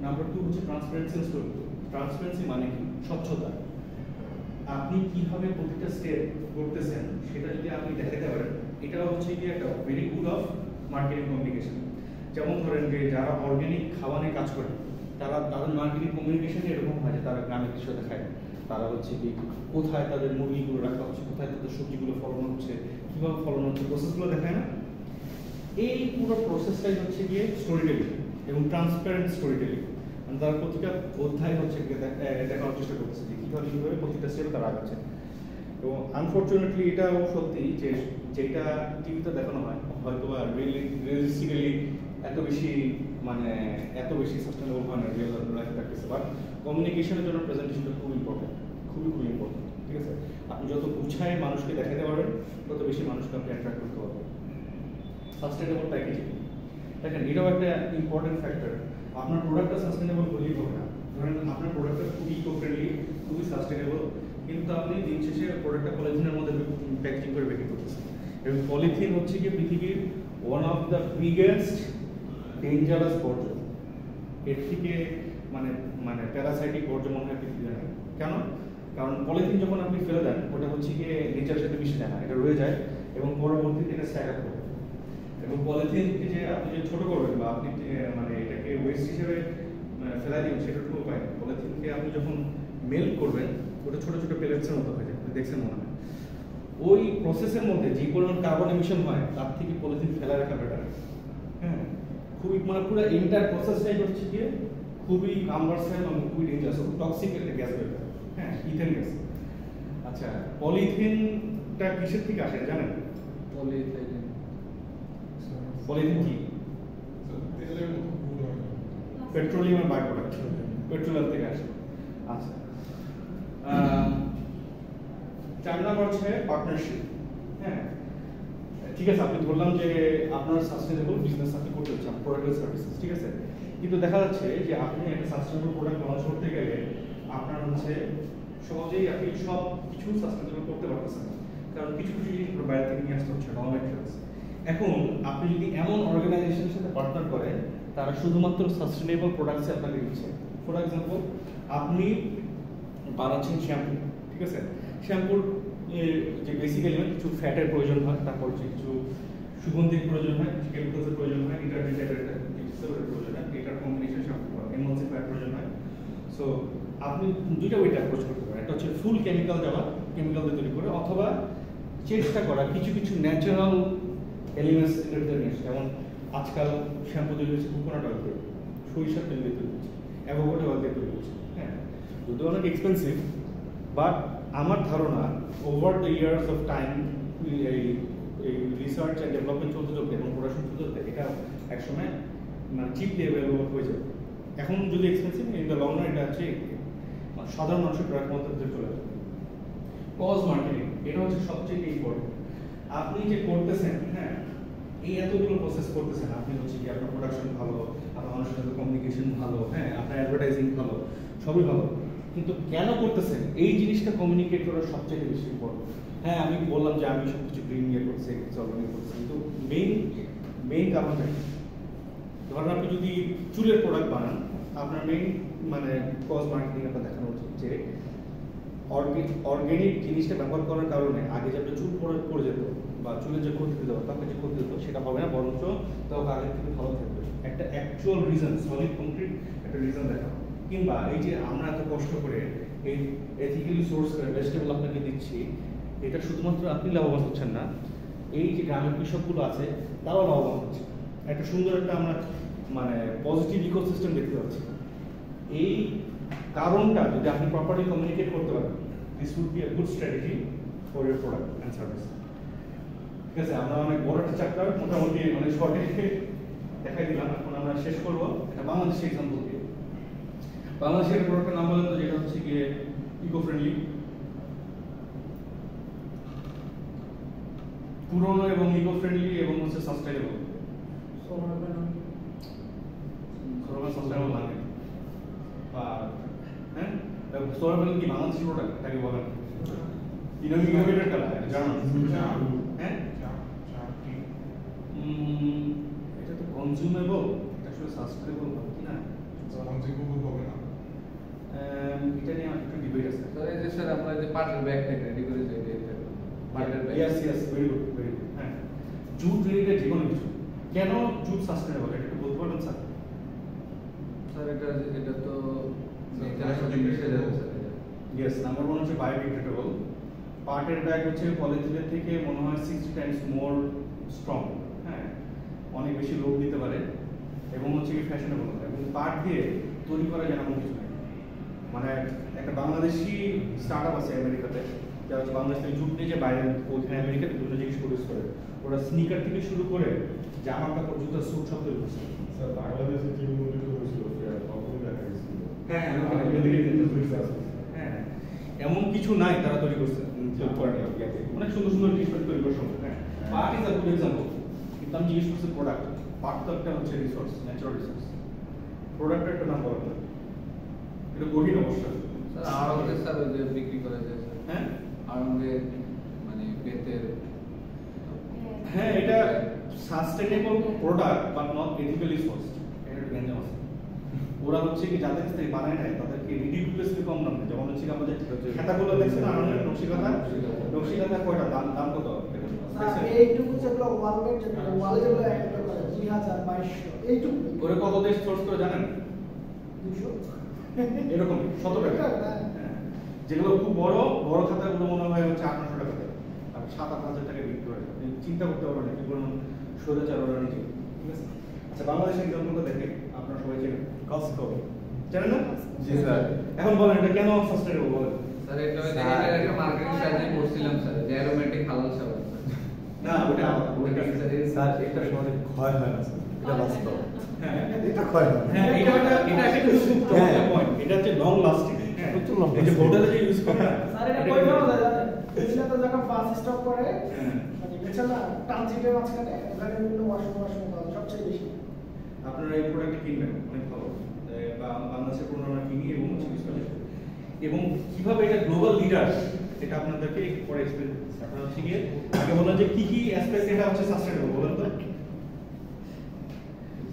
A: নাম্বার 2 হচ্ছে ট্রান্সপারেন্সি এন্ড স্টোরি। ট্রান্সপারেন্সি মানে কি? স্বচ্ছতা। আপনি কিভাবে প্রতিটা স্টেপ করতেছেন সেটা যদি আপনি দেখাতে পারেন, এটাও হচ্ছে কি একটা very good of marketing communication. যেমন ধরেন যে যারা অর্গানিক খাওয়া নিয়ে কাজ করে, তাদের মার্কেটিং কমিউনিকেশন এরকম হয় যে তারা গ্রামের দৃশ্য দেখায়, তারা হচ্ছে কি কোথায় তাদের মুরগিগুলো রাখা হচ্ছে, কোথায় তাদের সবজিগুলো ফলানো হচ্ছে, কিভাবে ফলানো হচ্ছে, প্রসেসগুলো দেখায় না? এই পুরো প্রসেসটাই হচ্ছে গিয়ে স্টোরি টেলিং এবং ট্রান্সপারেন্ট স্টোরি টেলিং। তারা প্রতিটা অধ্যায় হচ্ছে দেখানোর চেষ্টা করতেছে যে কীভাবে প্রতিটা স্টেপে তারা আগাচ্ছে। এবং আনফর্চুনেটলি এটাও সত্যি যে যেটা টিভিতে দেখানো হয় হয়তো বা রিয়েলিস্টিক্যালি এত বেশি সাস্টেনেবল হয় না রিয়েল লাইফ প্র্যাকটিসে, বাট কমিউনিকেশনের জন্য প্রেজেন্টেশনটা খুব ইম্পর্টেন্ট, খুবই ইম্পর্টেন্ট। ঠিক আছে, আপনি যত গুছায় মানুষকে দেখাতে পারবেন তত বেশি মানুষকে আপনি অ্যাট্রাক্ট করতে পারবেন। সাস্টেনেবল প্যাকেজিং, দেখেন এটাও একটা ইম্পর্টেন্ট ফ্যাক্টর। আপনার প্রোডাক্টটা সাস্টেনেবল হলেই হবে না। ধরেন আপনার প্রোডাক্টটা খুবই ইকো ফ্রেন্ডলি, খুবই সাস্টেনেবল, কিন্তু আপনি দিন শেষে প্রোডাক্টটা পলিথিনের মধ্যে প্যাকেজিং করে বিক্রি করতেছেন, এবং পলিথিন হচ্ছে কি পৃথিবীর one of the biggest dangerous বর্জ্য। এর থেকে মানে প্যারাসাইটিক বর্জ্য মনে হয় পৃথিবীতে নেই। কেন? কারণ পলিথিন যখন আপনি ফেলে দেন ওটা হচ্ছে গিয়ে নেচারের সাথে মিশে যায় না, এটা রয়ে যায় এবং পরবর্তীতে এটা স্ট্যাক আপ করে। এবং পলিথিন যে আপনি যে ছোট করবেন বা আপনি এটাকে ওয়েস্ট হিসেবে ফেলাই দিবেন সেটা কোনো উপায় নেই। পলিথিনকে আপনি যখন মেল্ট করবেন ওটা ছোট ছোট পেলেটসের মতো হয়ে যায়, দেখছেন মনে হয়। ওই প্রসেসের মধ্যে যে পরিমাণ কার্বন এমিশন হয় তার থেকে পলিথিন ফেলা রাখা বেটার। হ্যাঁ, খুবই পুরো এন্টার প্রসেসটাই হচ্ছে গিয়ে খুবই কামবারসাম এবং খুবই ডেঞ্জারাস, টক্সিক একটা গ্যাস বের হয়। হ্যাঁ, ইথেন গ্যাস। আচ্ছা, পলিথিনটা কিসের থেকে আসে জানেন? পলিথিন কি?
E: তেলের মতো গুঁড়ো হয়।
A: পেট্রোলিয়ামের বাই প্রোডাক্ট, পেট্রোলিয়াম থেকে আসে। আচ্ছা, 4 নম্বর হচ্ছে পার্টনারশিপ। হ্যাঁ, ঠিক আছে, আপনি ধরলাম যে আপনার সাস্টেনেবল বিজনেস আপনি করতে চান, প্রোডাক্ট সার্ভিসেস, ঠিক আছে, কিন্তু দেখা যাচ্ছে যে আপনি একটা সাস্টেনেবল প্রোডাক্ট লঞ্চ করতে গেলে আপনার হচ্ছে সহজেই আপনি সব কিছু সাস্টেনেবল করতে পারতেছেন না, কারণ কিছু জিনিস বাইরে থেকে নিয়ে আসতে হচ্ছে, র ম্যাটেরিয়ালস। এখন আপনি যদি এমন অর্গানাইজেশনের সাথে পার্টনার করেন তারা শুধুমাত্র সাস্টেনেবল প্রোডাক্টসে আপনাকে দিচ্ছে। ফর এক্সাম্পল, আপনি বানাচ্ছেন শ্যাম্পু, ঠিক আছে, শ্যাম্পুর যে বেসিক এলিমেন্ট কিছু ফ্যাটের প্রয়োজন হয়, তারপর কিছু সুগন্ধির প্রয়োজন হয়, কিছু কেমিক্যালসের প্রয়োজন হয়, ইন্টারমিডিয়েটের প্রয়োজন হয়, এটার কম্বিনেশন শ্যাম্পু করা, এমলসিফায়ার প্রয়োজন হয়। সো আপনি দুইটা ওয়েতে অ্যাপ্রোচ করতে পারেন, একটা হচ্ছে ফুল কেমিক্যাল দেওয়া, কেমিক্যাল দিয়ে তৈরি করে, অথবা চেষ্টা করা কিছু ন্যাচারাল এলিমেন্টস এর ভিতরে নিয়ে আসে। যেমন আজকাল শ্যাম্পু তৈরি হচ্ছে কোকোনাট অয়েল দিয়ে, সরিষার তেল দিয়ে তৈরি হচ্ছে, অ্যাভোকাডো অয়েল দিয়ে তৈরি হচ্ছে। হ্যাঁ, যদিও অনেক এক্সপেন্সিভ, বাট আমার ধারণা over the years of time এই রিসার্চ অ্যান্ড ডেভেলপমেন্ট চলতে চলতে এবং প্রোডাকশন চলতে চলতে এটা একসময় চিপলি অ্যাভেলেবল হয়ে যাবে। এখন যদি expensive, in the long run এটা হচ্ছে সাধারণ মানুষের প্রোডাক্ট মধ্যে চলে যাবে। কজ মার্কেটিং, এটা হচ্ছে সবচেয়ে ইম্পর্টেন্ট। আপনি যে করতেছেন, হ্যাঁ, এই এতগুলো প্রসেস করতেছেন, আপনি হচ্ছে কি আপনার প্রোডাকশন ভালো, আপনার মানুষের সাথে কমিউনিকেশন ভালো, হ্যাঁ, আপনার অ্যাডভার্টাইজিং ভালো, সবই ভালো, কিন্তু কেন করতেছেন এই জিনিসটা কমিউনিকেট করা সবচেয়ে বেশি ইম্পর্টেন্ট। হ্যাঁ, আমি বললাম যে আমি সব কিছু গ্রিন নিয়ে করছি, অর্গানিক করছি, কিন্তু মেইন কারণটা কি? ধরেন আপনি যদি চুলের প্রোডাক্ট বানান, আপনার মেইন কজ মার্কেটিং আপনার দেখানো উচিত যে অর্গানিক জিনিসটা ব্যবহার করার কারণে আগে যে আপনার চুল পড়ে যেত বা চুলের যে ক্ষতি হতো, তাকে যে ক্ষতি হতো সেটা হবে না, বরঞ্চ তাও আগের থেকে ভালো থাকবে। একটা অ্যাকচুয়াল রিজন, সলিড কংক্রিট একটা রিজন দেখানো। কিংবা এই যে আমরা এত কষ্ট করে এই এথিক্যালি সোর্স করে ভেজিটেবল আপনাকে দিচ্ছি, এটা শুধুমাত্র আপনি লাভবান হচ্ছেন না, এই যে গ্রামের কৃষকগুলো আছে তারাও লাভবান হচ্ছে। একটা সুন্দর একটা আমরা পজিটিভ ইকোসিস্টেম দেখতে পাচ্ছি। এই কারণটা যদি আপনি প্রপারলি কমিউনিকেট করতে পারেন, this would be a good strategy for your product and service. ঠিক আছে, আমরা অনেক বড় একটা চ্যাপ্টার মোটামুটি অনেক শর্টে দেখাই দিলাম। এখন আমরা শেষ করবো একটা বাংলাদেশি এক্সাম্পল দিয়ে। বাংলাদেশের প্রোডাক্টের নাম বলেন তো, যেটা হচ্ছে গিয়ে ইকো ফ্রেন্ডলি, পুরনো এবং ইকো ফ্রেন্ডলি এবং হচ্ছে সাস্টেইনেবল। সাস্টেইনেবল লাগে। হ্যাঁ, সোলার প্যানেল কি বাংলাদেশি প্রোডাক্ট তাকে বলেন? ইনোভেটর কারা? জার্মান। হ্যাঁ, এটা তো কনজিউমেবল, এটা আসলে সাস্টেইনেবল হবে কি না?
E: কনজিউমেবল হবে না।
A: এটা নিয়ে আমার একটু ডিবেট আছে।
D: স্যার এই যে স্যার আমরা যে পাটের ব্যাগটা রেডি করে যাই, পাটের ব্যাগ।
A: Yes, very good. হ্যাঁ, জুট রিলেটেড যে কোনো কিছু। কেন জুট সাস্টেইনেবল এটা একটু বলতে পারবেন স্যার?
D: স্যার এটা তো নেচারের সাথে মিশে যাবে স্যার।
A: ইয়েস, নাম্বার 1 হচ্ছে বায়োডিগ্রেডেবল। পাটের ব্যাগ হচ্ছে পলিথিনের থেকে মনে হয় 60 টাইমস মোর স্ট্রং। হ্যাঁ, অনেক বেশি লোড দিতে পারে এবং হচ্ছে কি ফ্যাশনেবল হয়। এবং পাট দিয়ে তৈরি করা যায় এমন কিছু নেই। একটা বাংলাদেশি স্টার্টআপ আছে আমেরিকাতে, যারা হচ্ছে বাংলাদেশ থেকে জুট নিয়ে যে বাইরে ওইখানে আমেরিকাতে বিভিন্ন জিনিস প্রডিউস করে, ওরা স্নিকার থেকে শুরু করে জামা কাপড় জুতা স্যুট সব তৈরি করছে।
E: স্যার বাংলাদেশে টিম মন্ত্রিত হয়েছিল তখন দেখা গেছিল।
A: হ্যাঁ হ্যাঁ, এমন কিছু নাই তারা তৈরি করছে, অনেক সুন্দর সুন্দর জিনিস তৈরি করা সম্ভব। হ্যাঁ, part is a good example. কিন্তু আমি জিজ্ঞেস করছি প্রোডাক্ট, পার্ট তো একটা হচ্ছে রিসোর্স, ন্যাচারাল রিসোর্স। প্রোডাক্টের একটা নাম বলেন, এটা গভীর অবশ্যই।
D: স্যার আড়ঙ্গে স্যার ওই যে বিক্রি করে যে
A: হ্যাঁ
D: আড়ঙ্গে মানে বেতের
A: হ্যাঁ, এটা sustainable product but not ethically sourced. এটা গেঞ্জাম আছে। ওরা হচ্ছে কি যাদের কাছ থেকে বানায় নেয় তাদেরকে রিডিকুলাসলি কম দাম দেয়। যেমন হচ্ছে কি আমাদের খাতাগুলো দেখছেন না, আমাদের নকশিকাতা কয়টা দাম কত?
C: স্যার এইটুকু যেগুলো ওয়ালে যেগুলো একটা করে 2000-2200 এইটুকু
A: ওরা কত দেশ সোর্স করে জানেন?
C: 200
A: এরকম 100 টাকা। হ্যাঁ, যেগুলো খুব বড় বড় খাতাগুলো মনে হয় হচ্ছে 800 টাকা দেয়, আর 7-8 হাজার টাকা বিক্রি করে। চিন্তা করতে পারবেন না কি পরিমাণ স্বৈরাচার ওরা নিজে। ঠিক আছে, আচ্ছা বাংলাদেশের এক্সাম্পলটা দেখেন, আপনারা সবাই চেনেন কস্টকো, জানেন না?
F: জি স্যার।
A: এখন বলেন এটা কেন সাস্টেনেবল বলেন?
D: স্যার এটা এটার একটা মার্কেটিং স্ট্র্যাটেজি করছিলাম স্যার, যে অ্যারোমেটিক হালাল সাবান।
A: না ওটা
F: স্যার এটা সমাজে ক্ষয় হয় না স্যার, এটা বাস্তব।
A: হ্যাঁ
F: এটা ক্ষয় হয় না।
A: হ্যাঁ, এটা একটা
F: হ্যাঁ।
A: পয়েন্ট। এটা হচ্ছে লং লাস্টিং। হ্যাঁ,
F: প্রচুর long
A: এই যে
F: lasting।
A: হোটেলে যে ইউজ করে না,
C: স্যার এটা কই পাওয়া যায় জানেন? এগুলো তো যখন বাস স্টপ করে
A: হ্যাঁ।
C: মানে বুঝছেন না ট্রানজিটের মাঝখানে ওখানে বিভিন্ন ওয়াশরুম পাওয়া যায় সবচেয়ে বেশি।
A: আপনারা এই প্রোডাক্টটা কিনবেন অনেক ভালো, বা বাংলাদেশের পণ্য আমরা কিনি এবং ইউজ করি। এবং কিভাবে এটা গ্লোবাল লিডার এটা আপনাদেরকে একটু পরে এক্সপ্লেন করছি। আপনারা হচ্ছে গিয়ে আগে বলেন যে কি অ্যাসপেক্ট এটা হচ্ছে সাস্টেনেবল, বলেন তো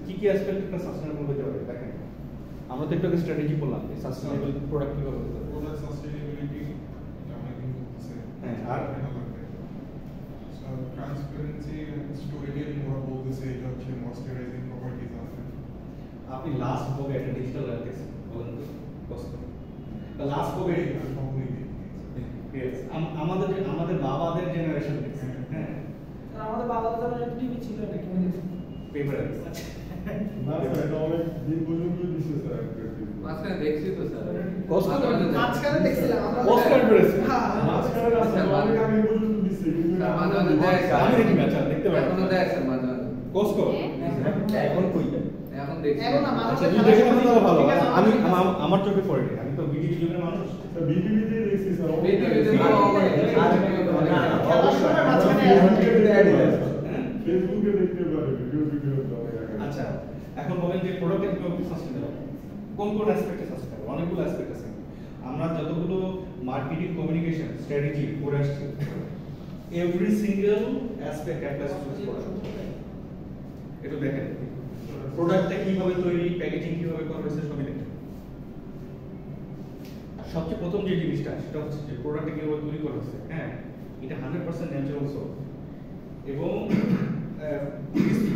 A: কি অ্যাসপেক্ট এটা সাস্টেনেবল হতে পারে। দেখেন আমরা তো একটা স্ট্র্যাটেজি বললাম এই সাস্টেনেবল প্রোডাক্ট কিভাবে হতে পারে।
E: প্রোডাক্ট সাস্টেইনেবিলিটি আমরা কিন্তু
A: হ্যাঁ, আর
E: ট্রান্সপারেন্সি স্টোরি টেলিং ওরা বলতেছে এটা হচ্ছে ময়েশ্চারাইজিং প্রপার্টিজ আছে।
A: আপনি লাস্ট ভোগে একটা ডিজিটাল অ্যাপ দেখছেন, বলেন তো কষ্ট লাস্ট ভোগে আমাদের বাবাদের জেনারেশন দেখছে। হ্যাঁ,
C: আর আমাদের বাবাদের জন্য টিভি ছিল না কি মানে
A: পেপার
E: না স্যার এটা অনেক দিন পর্যন্ত দিছে স্যার।
D: মাঝখানে দেখছি তো স্যার।
A: কষ্ট
C: মাঝখানে দেখছিলাম আমরা
A: অস্কার পেয়েছে।
C: হ্যাঁ
E: মাঝখানে না স্যার অনেক আগে পর্যন্ত দিছে কিন্তু
D: স্যার মাঝে মাঝে দেয় স্যার।
A: আমি দেখি না, আচ্ছা দেখতে পারেন।
D: এখনো দেয় স্যার মাঝে মাঝে।
A: কষ্ট
F: এখন কই যায়?
D: এখন দেখছি।
C: এখন না,
A: আচ্ছা
C: মানুষের
A: তুই দেখে
C: খেলা
A: তো ভালো।
C: ঠিক আছে,
A: আমি আমার চোখে পড়ে নি, আমি তো বিজেপি যুগের মানুষ।
E: স্যার বিবিবিতে দেখছি স্যার
D: বিবিবিতে তো
C: খেলার সময় মাঝখানে
E: ফেসবুকে দেখতে পারে ভিডিও
A: আচ্ছা এখন বলেন যে প্রোডাক্ট কিভাবে সাস্টেনেবল, কোন কোন অ্যাসপেক্টে সাস্টেনেবল? অনেকগুলো অ্যাসপেক্ট আছে। আমরা যতগুলো মার্কেটিং কমিউনিকেশন স্ট্র্যাটেজি করে আসছি, every single aspect applies to this product. এটা দেখেন প্রোডাক্টটা কিভাবে তৈরি, প্যাকেজিং কিভাবে করা হয়েছে সবই দেখেন। সবচেয়ে প্রথম যে জিনিসটা সেটা হচ্ছে যে প্রোডাক্টটা কিভাবে তৈরি করা হয়েছে। হ্যাঁ, এটা 100% ন্যাচারাল সোর্স এবং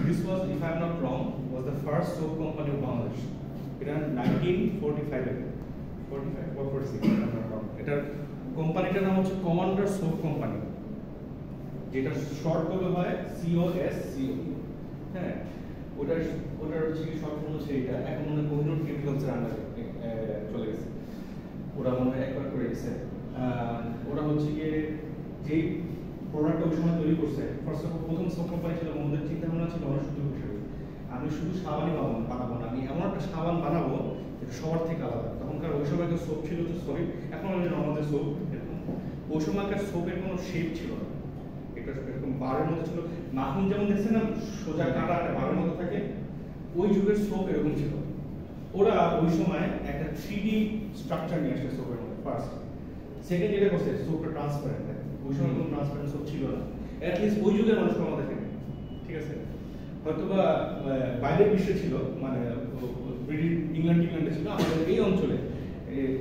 A: this was, if I'm not wrong, was the first soap company of Bangladesh. এটা 1945 এ 45 or 46 if I'm not wrong. এটার কোম্পানিটার নাম হচ্ছে কমান্ডার সোপ কোম্পানি, যেটা শর্ট করে হয় COSCO। হ্যাঁ, ওটার হচ্ছে কি শর্ট ফর্ম হচ্ছে এটা। এখন মনে কোহিনুর কেমিক্যালসের আন্ডারে চলে গেছে, ওরা মনে হয় একবার করে গেছে। ওরা হচ্ছে গিয়ে যেই প্রোডাক্টটা ওই সময় তৈরি করছে, ফার্স্ট অফ অল প্রথম সোপ কোম্পানি ছিল, আমাদের চিন্তা ভাবনা ছিল অনেক শুধু হিসেবে আমি শুধু সাবানই বানাবো না, আমি এমন একটা সাবান বানাবো যেটা সবার থেকে আলাদা। তখনকার ওই সময়কার সোপ ছিল হচ্ছে সলিড, এখন আমাদের সোপ এরকম। ওই সময়কার সোপের কোনো শেপ ছিল না, এটা এরকম বারের মতো ছিল। মাখন যেমন দেখছেন না সোজা কাটা একটা বারের মতো থাকে, ওই যুগের সোপ এরকম ছিল। ওরা ওই সময় একটা 3D স্ট্রাকচার নিয়ে আসছে সোপের মধ্যে ফার্স্ট। সেকেন্ড যেটা করছে সোপটা ট্রান্সপারেন্ট, ওই সময় কোনো ট্রান্সপারেন্ট সোপ ছিল না, অ্যাটলিস্ট ওই যুগের মানুষ কখনো দেখেনি। ঠিক আছে, হয়তোবা বাইরের বিশ্বে ছিল, মানে ব্রিটিশ ইংল্যান্ডে ছিল, আমাদের এই অঞ্চলে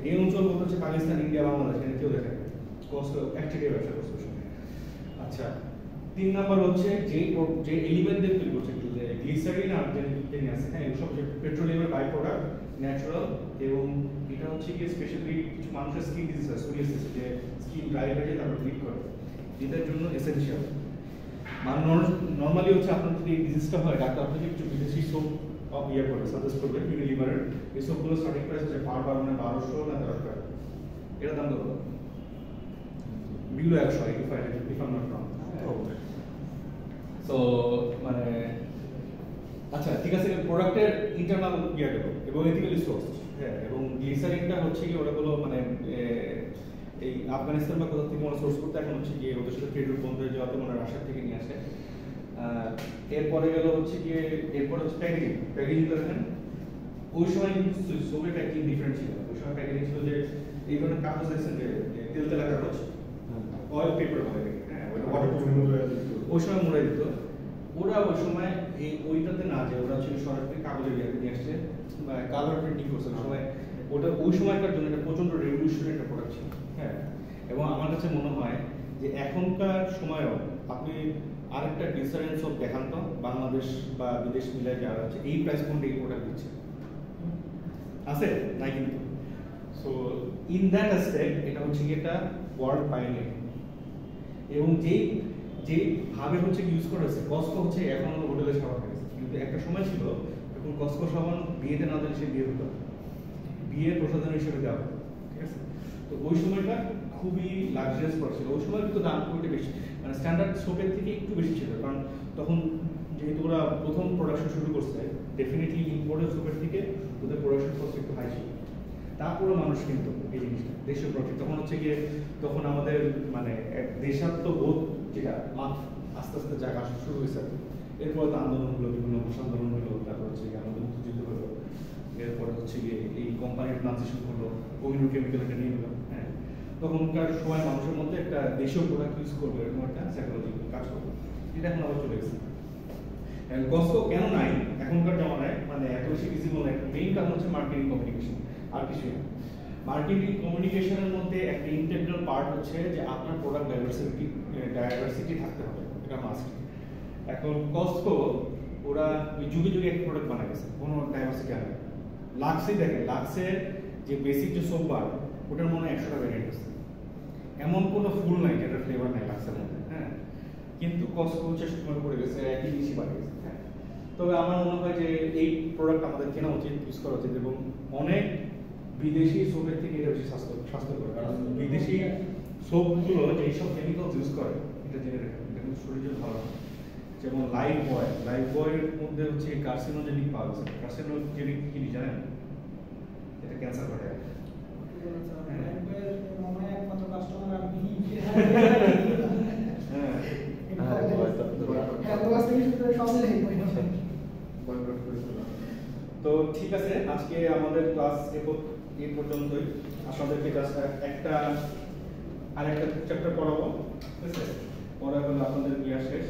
A: এই অঞ্চল বলতে হচ্ছে পাকিস্তান, ইন্ডিয়া, বাংলাদেশ, এখানে কেউ দেখে কষ্ট একচেটিয়া ব্যবসা করছে। আচ্ছা 3 নাম্বার হচ্ছে যে এলিমেন্ট দিয়ে তৈরি করছে, গ্লিসারিন আর যে আছে, হ্যাঁ এসব যে পেট্রোলিয়ামের বাই প্রোডাক্ট ন্যাচারাল, এবং এটা হচ্ছে কি স্পেশালি কিছু মানুষের স্কিন ডিজিজ আছে, সোরিয়াসিস, যে স্কিন ড্রাই হয়ে যায় তারপর ব্লিড করে, এটার জন্য এসেনশিয়াল। মানে নরমালি হচ্ছে আপনার যদি এই ডিজিজটা হয়, ডাক্তার আপনাকে কিছু বিদেশি সোপ ইয়ে করবে, সাজেস্ট করবে ইউনিলিভারের। এই সোপগুলো স্টার্টিং প্রাইস হচ্ছে পার বার মানে 1200 না 1300 টাকা। এটা দাম কত? Below 100 if I'm not wrong. So মানে আচ্ছা ঠিক আছে, প্রোডাক্টের ইন্টারনাল ইয়ে গেল এবং এথিক্যালি সোর্স, হ্যাঁ, এবং গ্লিসারিনটা হচ্ছে কি ওরা গুলো মানে এই আফগানিস্তান বা কোথা থেকে সোর্স করতে, এখন হচ্ছে গিয়ে ওদের সাথে ট্রেড রুট বন্ধ হয়ে যাওয়াতে মানে রাশিয়া থেকে নিয়ে আসে। এরপরে গেল হচ্ছে গিয়ে এরপরে হচ্ছে প্যাকেজিং তো দেখেন ওই সময় কিন্তু সোভিয়েত প্যাকেজিং ডিফারেন্ট ছিল। ওই সময় প্যাকেজিং ছিল যে এই ধরনের কাগজ দেখছেন যে তেল তেলা কাগজ, অয়েল পেপার বলে, হ্যাঁ, ওই সময় মুড়াই দিত। ওরা ওই সময় এই ওইটাতে না যে ওরা ছিল সরাসরি কাগজের ইয়ে নিয়ে আসছে বা কালার প্রিন্টিং করছে ওই সময়। ওটা ওই সময়কার জন্য একটা প্রচন্ড রেভলিউশনারি একটা প্রোডাক্ট ছিল, হ্যাঁ। এবং আমার কাছে মনে হয় যে এখনকার সময়েও আপনি আরেকটা ডিফারেন্স অফ দেখান তো বাংলাদেশ বা বিদেশ মিলে যারা হচ্ছে এই প্রাইস পয়েন্টে এই প্রোডাক্ট দিচ্ছে আছে নাই কিন্তু। সো ইন দ্যাট অ্যাসপেক্ট এটা হচ্ছে কি একটা ওয়ার্ল্ড পাইনিয়ার। এবং যে ভাবে হচ্ছে ইউজ করা হয়েছে, কস্কো হচ্ছে এখন হোটেলে সাবান হয়ে গেছে, কিন্তু একটা সময় ছিল যখন কস্কো সাবান বিয়েতে না দিলে সে বিয়ে হতো, বিয়ের প্রসাধন হিসেবে দেওয়া হতো, ঠিক আছে। তো ওই সময়টা খুবই লাক্সারিয়াস প্রোডাক্ট ছিল। ওই সময় কিন্তু দাম খুবই বেশি, মানে স্ট্যান্ডার্ড সোপের থেকে একটু বেশি ছিল, কারণ তখন যেহেতু ওরা প্রথম প্রোডাকশন শুরু করছে, ডেফিনেটলি ইম্পোর্টেড সোপের থেকে ওদের প্রোডাকশন কস্ট একটু হাই ছিল। তারপরে মানুষ কিন্তু এই জিনিসটা দেশীয় প্রোডাক্ট, তখন হচ্ছে গিয়ে তখন আমাদের মানে দেশাত্মবোধ যেটা আস্তে আস্তে জায়গা শুরু হয়েছে। এরপরে তো আন্দোলন হলো, বিভিন্ন ভাষা আন্দোলন হলো, তারপর হচ্ছে গিয়ে আমাদের মুক্তিযুদ্ধ হলো, এরপরে হচ্ছে গিয়ে এই কোম্পানির ট্রানজিশন হলো, কোহিনুর কেমিক্যাল একটা নিয়ে নিলাম, হ্যাঁ। তখনকার সময় মানুষের মধ্যে একটা দেশীয় প্রোডাক্ট ইউজ করবে এরকম একটা সাইকোলজি কাজ করবে, এটা এখন আবার চলে গেছে। কস্কো কেন নাই এখনকার জামানায় মানে এত বেশি ভিজিবল, একটা মেইন কারণ হচ্ছে মার্কেটিং কমিউনিকেশন, আর কিছু না। মার্কেটিং কমিউনিকেশনের মধ্যে একটা ইন্টেগ্রাল পার্ট হচ্ছে যে আপনার প্রোডাক্ট ডাইভার্সিটি থাকতে হবে, এটা মাস্ট। এখন কস্কো ওরা ওই যুগে যুগে একটা প্রোডাক্ট বানায় গেছে, কোনো ডাইভার্সিটি আনে। লাক্সে দেখেন, লাক্সের যে বেসিক যে সোপ বার ওটার মনে হয় 100টা ভ্যারিয়েন্ট আছে, এমন কোনো ফুল নাই যেটা ফ্লেভার নাই লাক্সের মধ্যে, হ্যাঁ। কিন্তু কস্কো চেষ্টা করে গেছে একই বেশি বাড়ে গেছে, হ্যাঁ। তবে আমার মনে হয় যে এই প্রোডাক্ট আমাদের কেনা উচিত, ইউজ করা উচিত, এবং অনেক বিদেশি সোপের থেকে এটা বেশি স্বাস্থ্যকর, কারণ বিদেশি সোপগুলো যে এইসব কেমিক্যালস ইউজ করে এটা জেনে রাখেন, এটা কিন্তু শরীরের জন্য ভালো। যেমন লাইফ বয়ের মধ্যে হচ্ছে কার্সিনোজেনিক পাওয়া গেছে। কার্সিনোজেনিক কি জানেন? এটা ক্যান্সার করে।
C: একমাত্র কাস্টমার আমি
A: তো ঠিক আছে, আজকে আমাদের ক্লাস এই পর্যন্তই। আপনাদেরকে জাস্ট একটা আরেকটা চ্যাপ্টার পড়াবো, ঠিক আছে? পড়া হলো আপনাদের ইয়ার শেষ।